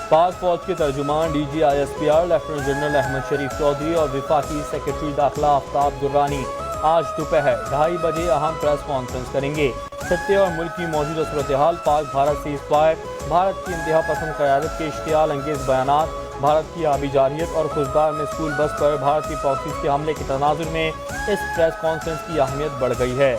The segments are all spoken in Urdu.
پاک فوج کے ترجمان DGISPR لیفٹیننٹ جنرل احمد شریف چودھری اور وفاقی سیکرٹری داخلہ آفتاب درانی آج دوپہر 2:30 بجے اہم پریس کانفرنس کریں گے۔ خطے اور ملک کی موجودہ صورتحال، پاک بھارت سیز فائر، بھارت کی انتہا پسند قیادت کے اشتعال انگیز بیانات، بھارت کی آبی جارحیت اور خوزدار میں اسکول بس پر بھارتی پراکسیز کے حملے کے تناظر میں اس پریس کانفرنس کی اہمیت بڑھ گئی ہے۔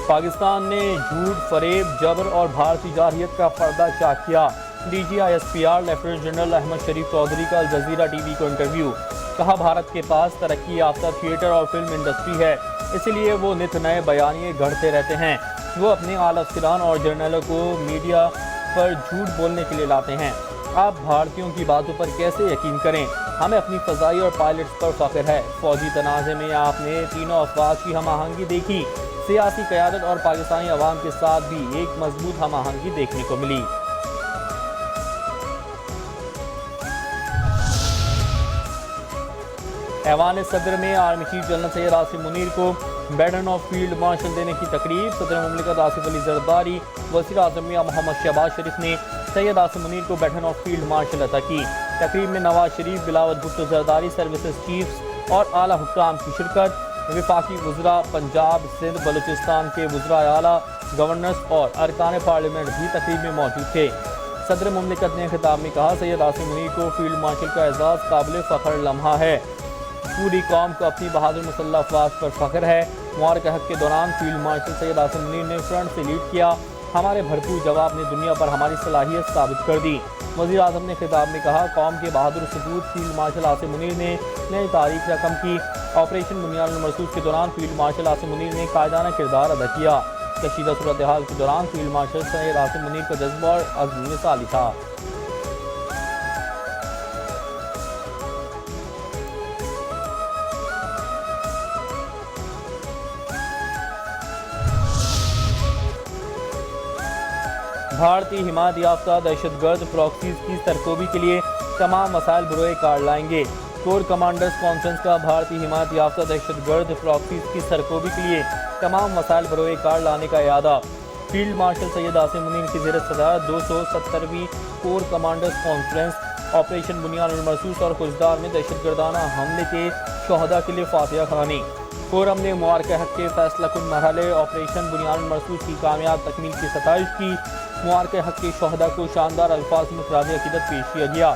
پاکستان نے جھوٹ، فریب، جبر اور بھارتی جارحیت کا پردہ چاک کیا۔ DGISPR لیفٹیننٹ جنرل احمد شریف چودھری کا الجزیرہ TV کو انٹرویو۔ کہا بھارت کے پاس ترقی یافتہ تھیٹر اور فلم انڈسٹری ہے، اسی لیے وہ نت نئے بیانیے گھڑتے رہتے ہیں۔ وہ اپنے اعلی افسران اور جرنیلوں کو میڈیا پر جھوٹ بولنے کے لیے لاتے ہیں۔ آپ بھارتیوں کی باتوں پر کیسے یقین کریں؟ ہمیں اپنی فضائی اور پائلٹس پر فخر ہے۔ فوجی تنازع میں آپ نے تینوں افواج کی ہم آہنگی دیکھی۔ سیاسی قیادت اور پاکستانی عوام کے ساتھ بھی ایک مضبوط ہم آہنگی دیکھنے کو ملی۔ ایوان صدر میں army chief general Syed Asim Munir کو بیٹن آف فیلڈ مارشل دینے کی تقریب۔ صدر مملکت آصف علی زرداری، وزیر اعظم میاں محمد شہباز شریف نے سید عاصم منیر کو بیٹن آف فیلڈ مارشل عطا کی۔ تقریب میں نواز شریف، بلاول بھٹو زرداری سروسز چیفز اور اعلیٰ حکام کی شرکت۔ وفاقی وزراء پنجاب، سندھ، بلوچستان کے وزراء اعلیٰ، گورنرز اور ارکان پارلیمنٹ بھی تقریب میں موجود تھے۔ صدر مملکت نے خطاب میں کہا سید عاصم منیر کو فیلڈ مارشل کا اعزاز قابل فخر لمحہ ہے۔ پوری قوم کو اپنی بہادر مسلح افواج پر فخر ہے۔ معرکہ حق کے دوران فیلڈ مارشل سید عاصم منیر نے فرنٹ سے لیڈ کیا۔ ہمارے بھرپور جواب نے دنیا پر ہماری صلاحیت ثابت کر دی۔ وزیر اعظم نے خطاب میں کہا قوم کے بہادر سپوت فیلڈ مارشل عاصم منیر نے نئی تاریخ رقم کی۔ آپریشن بنیاد المرصوص کے دوران فیلڈ مارشل عاصم منیر نے قائدانہ کردار ادا کیا۔ کشیدہ صورتحال کے دوران فیلڈ مارشل سید عاصم منیر کا جذبہ اور عزم مثالی تھا۔ بھارتی حمایت یافتہ دہشت گرد پراکسیز کی سرکوبی کے لیے تمام وسائل بروئے کار لائیں گے۔ کور کمانڈرز کانفرنس کا بھارتی حمایت یافتہ دہشت گرد پراکسیز کی سرکوبی کے لیے تمام وسائل بروئے کار لانے کا اعادہ۔ فیلڈ مارشل سید عاصم منیر کی زیر صدارت 270ویں کور کمانڈرز کانفرنس آپریشن بنیاد المرصوص اور خوزدار میں دہشت گردانہ حملے کے شہداء کے لیے فاتحہ خوانی۔ فورم نے معرکہ حق کے فیصلہ کن مرحلے آپریشن بنیاد المرصوص کی کامیاب تکمیل کی ستائش کی۔ معرکہ حق کے شہداء کو شاندار الفاظ میں خراج عقیدت پیش کیا گیا۔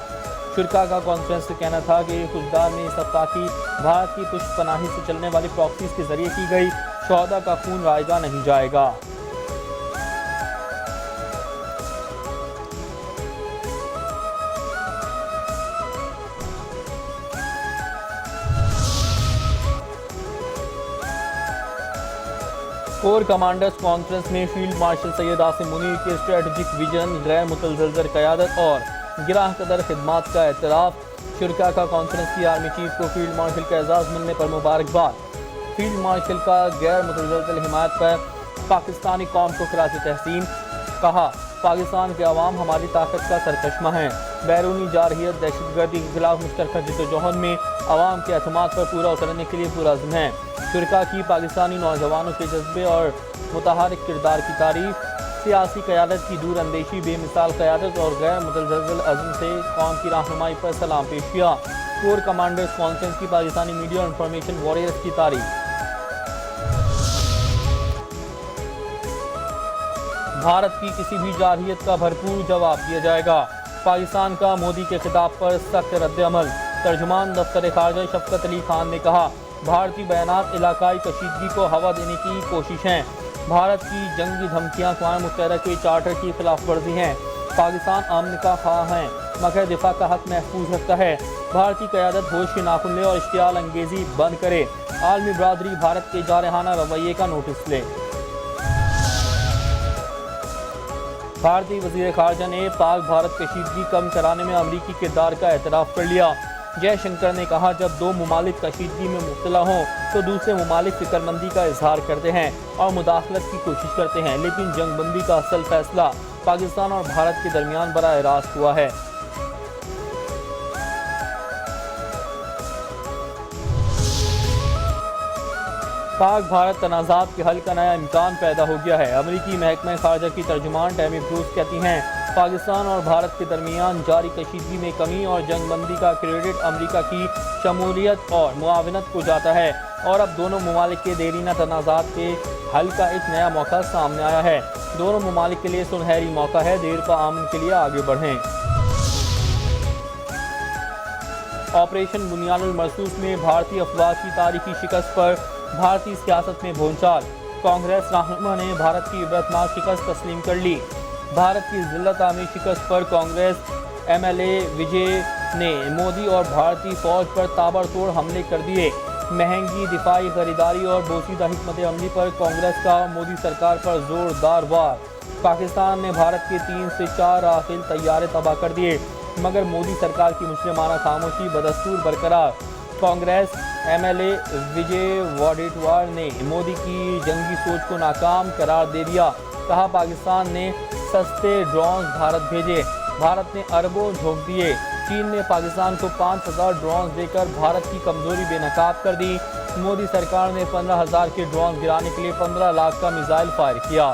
شرکا کا کانفرنس سے کہنا تھا کہ خوزدار میں اس افاقی بھارت کی پشت پناہی سے چلنے والی پراکسیز کے ذریعے کی گئی شہداء کا خون رائگاں نہیں جائے گا۔ کور کمانڈرز کانفرنس میں فیلڈ مارشل سید عاصم منیر کے اسٹریٹجک ویژن، غیر متزلزل قیادت اور گراں قدر خدمات کا اعتراف۔ شرکا کا کانفرنس کی آرمی چیف کو فیلڈ مارشل کا اعزاز ملنے پر مبارکباد۔ فیلڈ مارشل کا غیر متزلزل حمایت پر پاکستانی قوم کو خراج تحسین۔ کہا پاکستان کے عوام ہماری طاقت کا سرچشمہ ہیں۔ بیرونی جارحیت، دہشت گردی کے خلاف مشترکہ جدوجہد میں عوام کے اعتماد پر پورا اترنے کے لیے پورا عزم ہے۔ شرکا کی پاکستانی نوجوانوں کے جذبے اور متحرک کردار کی تعریف۔ سیاسی قیادت کی دور اندیشی، بے مثال قیادت اور غیر متزلزل عزم سے قوم کی رہنمائی پر سلام پیش کیا۔ کور کمانڈرز کانفرنس کی پاکستانی میڈیا اور انفارمیشن وارئرز کی تعریف۔ بھارت کی کسی بھی جارحیت کا بھرپور جواب دیا جائے گا۔ پاکستان کا مودی کے خطاب پر سخت رد عمل۔ ترجمان دفتر خارجہ شفقت علی خان نے کہا بھارتی بیانات علاقائی کشیدگی کو ہوا دینے کی کوشش ہیں۔ بھارت کی جنگی دھمکیاں اقوام متحدہ کے چارٹر کی خلاف ورزی ہیں۔ پاکستان امن کا خواہاں ہے مگر دفاع کا حق محفوظ رکھتا ہے۔ بھارتی قیادت ہوش کے ناخن لے اور اشتعال انگیزی بند کرے۔ عالمی برادری بھارت کے جارحانہ رویے کا نوٹس لے۔ بھارتی وزیر خارجہ نے پاک بھارت کشیدگی کم کرانے میں امریکی کردار کا اعتراف کر لیا۔ جے شنکر نے کہا جب دو ممالک کشیدگی میں مبتلا ہوں تو دوسرے ممالک فکر مندی کا اظہار کرتے ہیں اور مداخلت کی کوشش کرتے ہیں، لیکن جنگ بندی کا اصل فیصلہ پاکستان اور بھارت کے درمیان براہ راست ہوا ہے۔ پاک بھارت تنازعات کے حل کا نیا امکان پیدا ہو گیا ہے۔ امریکی محکمہ خارجہ کی ترجمان ٹیمی بروس کہتی ہیں پاکستان اور بھارت کے درمیان جاری کشیدگی میں کمی اور جنگ بندی کا کریڈٹ امریکہ کی شمولیت اور معاونت کو جاتا ہے، اور اب دونوں ممالک کے دیرینہ تنازعات کے حل کا ایک نیا موقع سامنے آیا ہے۔ دونوں ممالک کے لیے سنہری موقع ہے، دیر پا امن کے لیے آگے بڑھیں۔ آپریشن بنیاد المرصوص میں بھارتی افواج کی تاریخی شکست پر بھارتی سیاست میں بھونچال، کانگریس رہنما نے بھارت کی عبرتناک شکست تسلیم کر لی۔ بھارت کی ذلت آمیز شکست پر کانگریس ایم ایل اے وجے نے مودی اور بھارتی فوج پر تابڑتوڑ حملے کر دیے۔ مہنگی دفاعی خریداری اور بوسیدہ حکمت عملی پر کانگریس کا مودی سرکار پر زوردار وار۔ پاکستان نے بھارت کے 3 سے 4 رافیل طیارے تباہ کر دیے، مگر مودی سرکار کی مجرمانہ خاموشی بدستور برقرار۔ کانگریس ایم ایل اے وجے واڈیٹوار نے مودی کی جنگی سوچ کو ناکام قرار دے دیا، کہا پاکستان نے سستے ڈرونز بھارت بھیجے، بھارت نے اربوں جھونک دیے۔ چین نے پاکستان کو 5000 ڈرونز دے کر بھارت کی کمزوری بے نقاب کر دی۔ مودی سرکار نے 15000 کے ڈرونز گرانے کے لیے 15 لاکھ کا میزائل فائر کیا۔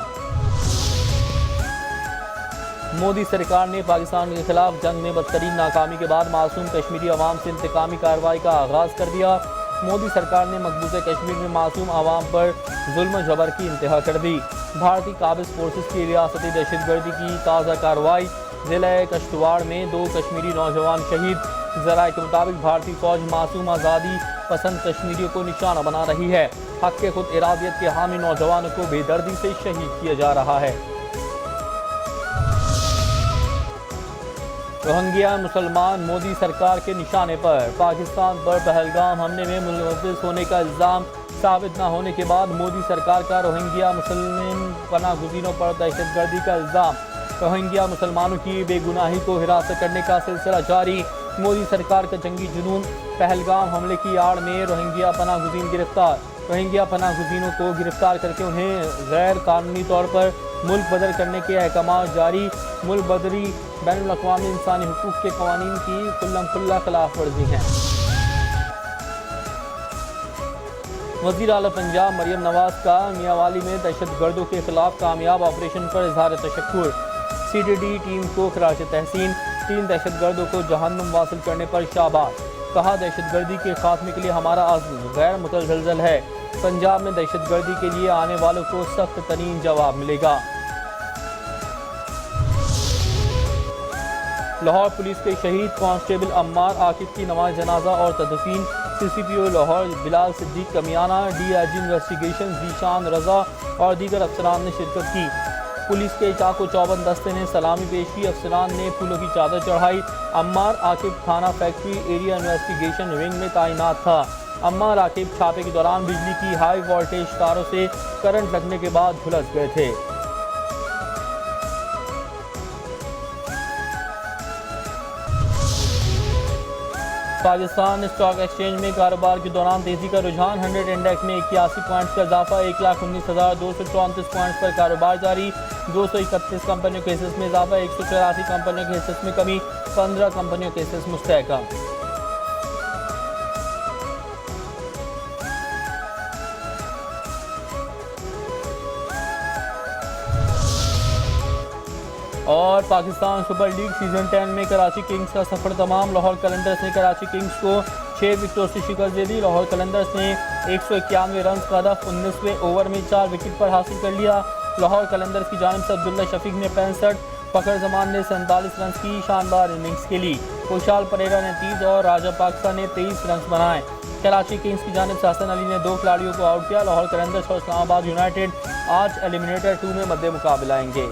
مودی سرکار نے پاکستان کے خلاف جنگ میں بدترین ناکامی کے بعد معصوم کشمیری عوام سے انتقامی کارروائی کا آغاز کر دیا۔ مودی سرکار نے مقبوضہ کشمیر میں معصوم عوام پر ظلم و جبر کی انتہا کر دی۔ بھارتی قابض فورسز کی ریاستی دہشت گردی کی تازہ کارروائی، ضلع کشتواڑ میں 2 کشمیری نوجوان شہید۔ ذرائع کے مطابق بھارتی فوج معصوم آزادی پسند کشمیریوں کو نشانہ بنا رہی ہے۔ حق کے خود ارادیت کے حامی نوجوانوں کو بے دردی سے شہید کیا جا رہا ہے۔ روہنگیا مسلمان مودی سرکار کے نشانے پر، پاکستان پر پہلگام حملے میں ملوث ہونے کا الزام ثابت نہ ہونے کے بعد مودی سرکار کا روہنگیا مسلم پناہ گزینوں پر دہشت گردی کا الزام۔ روہنگیا مسلمانوں کی بے گناہی کو ہراست کرنے کا سلسلہ جاری، مودی سرکار کا جنگی جنون، پہلگام حملے کی آڑ میں روہنگیا پناہ گزین گرفتار۔ روہنگیا پناہ گزینوں کو گرفتار کر کے انہیں غیر قانونی طور پر ملک بدر کرنے کے احکامات جاری۔ ملک بدری بین الاقوامی انسانی حقوق کے قوانین کی کھلم کھلا خلاف ورزی ہے۔ وزیر اعلیٰ پنجاب مریم نواز کا میاوالی میں دہشت گردوں کے خلاف کامیاب آپریشن پر اظہار تشکر، سی ڈی ڈی ٹیم کو خراج تحسین، 3 دہشت گردوں کو جہنم واصل کرنے پر شاباش، کہا دہشت گردی کے خاتمے کے لیے ہمارا عزم غیر متزلزل ہے، پنجاب میں دہشت گردی کے لیے آنے والوں کو سخت ترین جواب ملے گا۔ لاہور پولیس کے شہید کانسٹیبل عمار عاقب کی نماز جنازہ اور تدفین، C C P O Lahore Bilal Siddique Kamiana, D I G investigation Zeeshan Raza اور دیگر افسران نے شرکت کی۔ پولیس کے چاق و چوبند دستے نے سلامی پیش کی، افسران نے پھولوں کی چادر چڑھائی۔ عمار عاقب تھانہ فیکٹری ایریا انویسٹیگیشن ونگ میں تعینات تھا۔ عمار عاقب چھاپے کے دوران بجلی کی ہائی وولٹیج تاروں سے کرنٹ لگنے کے بعد جھلس گئے تھے۔ پاکستان اسٹاک ایکسچینج میں کاروبار کے دوران تیزی کا رجحان، 100 انڈیکس میں 81 پوائنٹس کا اضافہ، 1,19,234 پوائنٹس پر کاروبار جاری، 231 کمپنیوں کے حصص میں اضافہ، 184 کمپنیوں کے حصص میں کمی، 15 کمپنیوں کے حصص مستحکم۔ اور پاکستان سپر لیگ سیزن 10 میں کراچی کنگز کا سفر تمام، لاہور قلندرز نے کراچی کنگز کو 6 وکٹوں سے شکست دے دی۔ لاہور قلندرز نے 191 رنز کا ہدف 19ویں اوور میں 4 وکٹ پر حاصل کر لیا۔ لاہور قلندرز کی جانب سے عبداللہ شفیق نے 65، فخر زمان نے 47 رنز کی شاندار اننگز کھیلی، خوشحال پریرا نے 30 اور راجہ پاکستان نے 23 رنز بنائے۔ کراچی کنگز کی جانب سے حسن علی نے 2 کھلاڑیوں کو آؤٹ کیا۔ لاہور قلندرز اور اسلام آباد یونائیٹڈ آج ایلیمنیٹر 2 میں مد مقابل آئیں گے۔